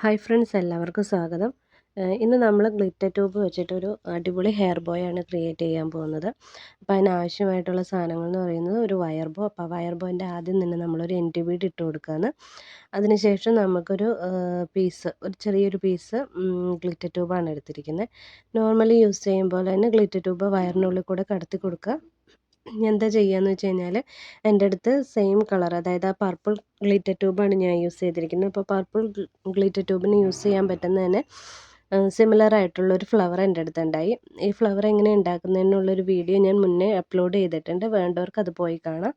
Hi friends, എല്ലാവർക്കും സ്വാഗതം. ഇന്ന് നമ്മൾ ഗ്ലിറ്റർ ട്യൂബ് വെച്ചിട്ടൊരു അടിപൊളി ഹെയർ ബോ ആണ് ക്രിയേറ്റ് ചെയ്യാൻ പോകുന്നത്. അപ്പോൾ അതിനാവശ്യമായിട്ടുള്ള സാധനങ്ങൾ എന്ന് പറയുന്നത് ഒരു വയർ ബോ. അപ്പോൾ വയർ ബോൻ്റെ ആദ്യം തന്നെ നമ്മളൊരു എൻഡ് ബീഡ് ഇട്ട് കൊടുക്കുകയാണ്. അതിനുശേഷം നമുക്കൊരു ഒരു ചെറിയൊരു പീസ് ഗ്ലിറ്റർ ട്യൂബാണ് എടുത്തിരിക്കുന്നത്. നോർമലി യൂസ് ചെയ്യും പോലെ തന്നെ ഗ്ലിറ്റർ ട്യൂബ് വയറിനുള്ളിൽ കൂടെ കടത്തി കൊടുക്കുക. എന്താ ചെയ്യുകയെന്ന് വെച്ച് കഴിഞ്ഞാൽ, എൻ്റെ അടുത്ത് സെയിം കളർ, അതായത് ആ പർപ്പിൾ ഗ്ലിറ്റർ ട്യൂബാണ് ഞാൻ യൂസ് ചെയ്തിരിക്കുന്നത്. അപ്പോൾ പർപ്പിൾ ഗ്ലിറ്റർ ട്യൂബിന് യൂസ് ചെയ്യാൻ പറ്റുന്ന തന്നെ സിമിലർ ആയിട്ടുള്ളൊരു ഫ്ലവർ എൻ്റെ അടുത്തുണ്ടായി. ഈ ഫ്ലവർ എങ്ങനെ ഉണ്ടാക്കുന്നതിനുള്ളൊരു വീഡിയോ ഞാൻ മുന്നേ അപ്ലോഡ് ചെയ്തിട്ടുണ്ട്. വേണ്ടവർക്ക് അത് പോയി കാണാം.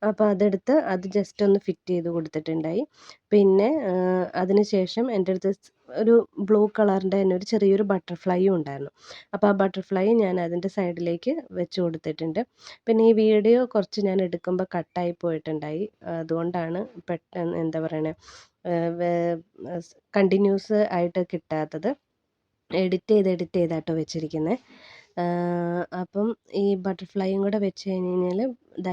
അപ്പോൾ അതെടുത്ത് അത് ജസ്റ്റ് ഒന്ന് ഫിറ്റ് ചെയ്ത് കൊടുത്തിട്ടുണ്ടായി. പിന്നെ അതിന് ശേഷം എൻ്റെ അടുത്ത് ഒരു ബ്ലൂ കളറിൻ്റെ തന്നെ ഒരു ചെറിയൊരു ബട്ടർഫ്ലൈയും ഉണ്ടായിരുന്നു. അപ്പോൾ ആ ബട്ടർഫ്ലൈ ഞാൻ അതിൻ്റെ സൈഡിലേക്ക് വെച്ച് കൊടുത്തിട്ടുണ്ട്. പിന്നെ ഈ വീഡിയോ കുറച്ച് ഞാൻ എടുക്കുമ്പോൾ കട്ടായി പോയിട്ടുണ്ടായി. അതുകൊണ്ടാണ് പെട്ടെന്ന് എന്താ പറയണേ, കണ്ടിന്യൂസ് ആയിട്ട് കിട്ടാത്തത്. എഡിറ്റ് ചെയ്താട്ടോ വെച്ചിരിക്കുന്നത്. അപ്പം ഈ ബട്ടർഫ്ലൈയും കൂടെ വെച്ച് കഴിഞ്ഞ് കഴിഞ്ഞാൽ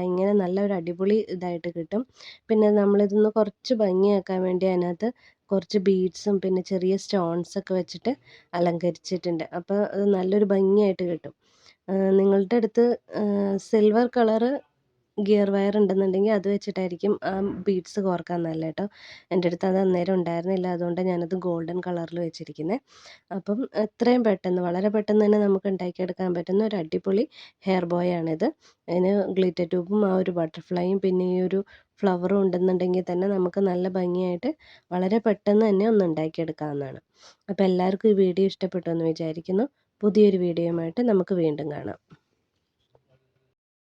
ഇങ്ങനെ നല്ലൊരു അടിപൊളി ഇതായിട്ട് കിട്ടും. പിന്നെ നമ്മളിതൊന്ന് കുറച്ച് ഭംഗിയാക്കാൻ വേണ്ടി അതിനകത്ത് കുറച്ച് ബീഡ്സും പിന്നെ ചെറിയ സ്റ്റോൺസൊക്കെ വെച്ചിട്ട് അലങ്കരിച്ചിട്ടുണ്ട്. അപ്പോൾ അത് നല്ലൊരു ഭംഗിയായിട്ട് കിട്ടും. നിങ്ങളുടെ അടുത്ത് സിൽവർ കളറ് ഗിയർ വയർ ഉണ്ടെന്നുണ്ടെങ്കിൽ അത് വെച്ചിട്ടായിരിക്കും ബീഡ്സ് കോർക്കാൻ നല്ലത് കേട്ടോ. എൻ്റെ അടുത്ത് അത് അന്നേരം ഉണ്ടായിരുന്നില്ല, അതുകൊണ്ടാണ് ഞാനത് ഗോൾഡൻ കളറിൽ വെച്ചിരിക്കുന്നത്. അപ്പം എത്രയും പെട്ടെന്ന്, വളരെ പെട്ടെന്ന് തന്നെ നമുക്ക് ഉണ്ടാക്കിയെടുക്കാൻ പറ്റുന്ന ഒരു അടിപൊളി ഹെയർ ബോയ് ആണിത്. അതിന് ഗ്ലിറ്റർ ട്യൂബും ആ ഒരു ബട്ടർഫ്ലൈയും പിന്നെ ഈ ഒരു ഫ്ലവറും ഉണ്ടെന്നുണ്ടെങ്കിൽ തന്നെ നമുക്ക് നല്ല ഭംഗിയായിട്ട് വളരെ പെട്ടെന്ന് തന്നെ ഒന്ന് ഉണ്ടാക്കിയെടുക്കാവുന്നതാണ്. അപ്പോൾ എല്ലാവർക്കും ഈ വീഡിയോ ഇഷ്ടപ്പെട്ടു എന്ന് വിചാരിക്കുന്നു. പുതിയൊരു വീഡിയോയുമായിട്ട് നമുക്ക് വീണ്ടും കാണാം.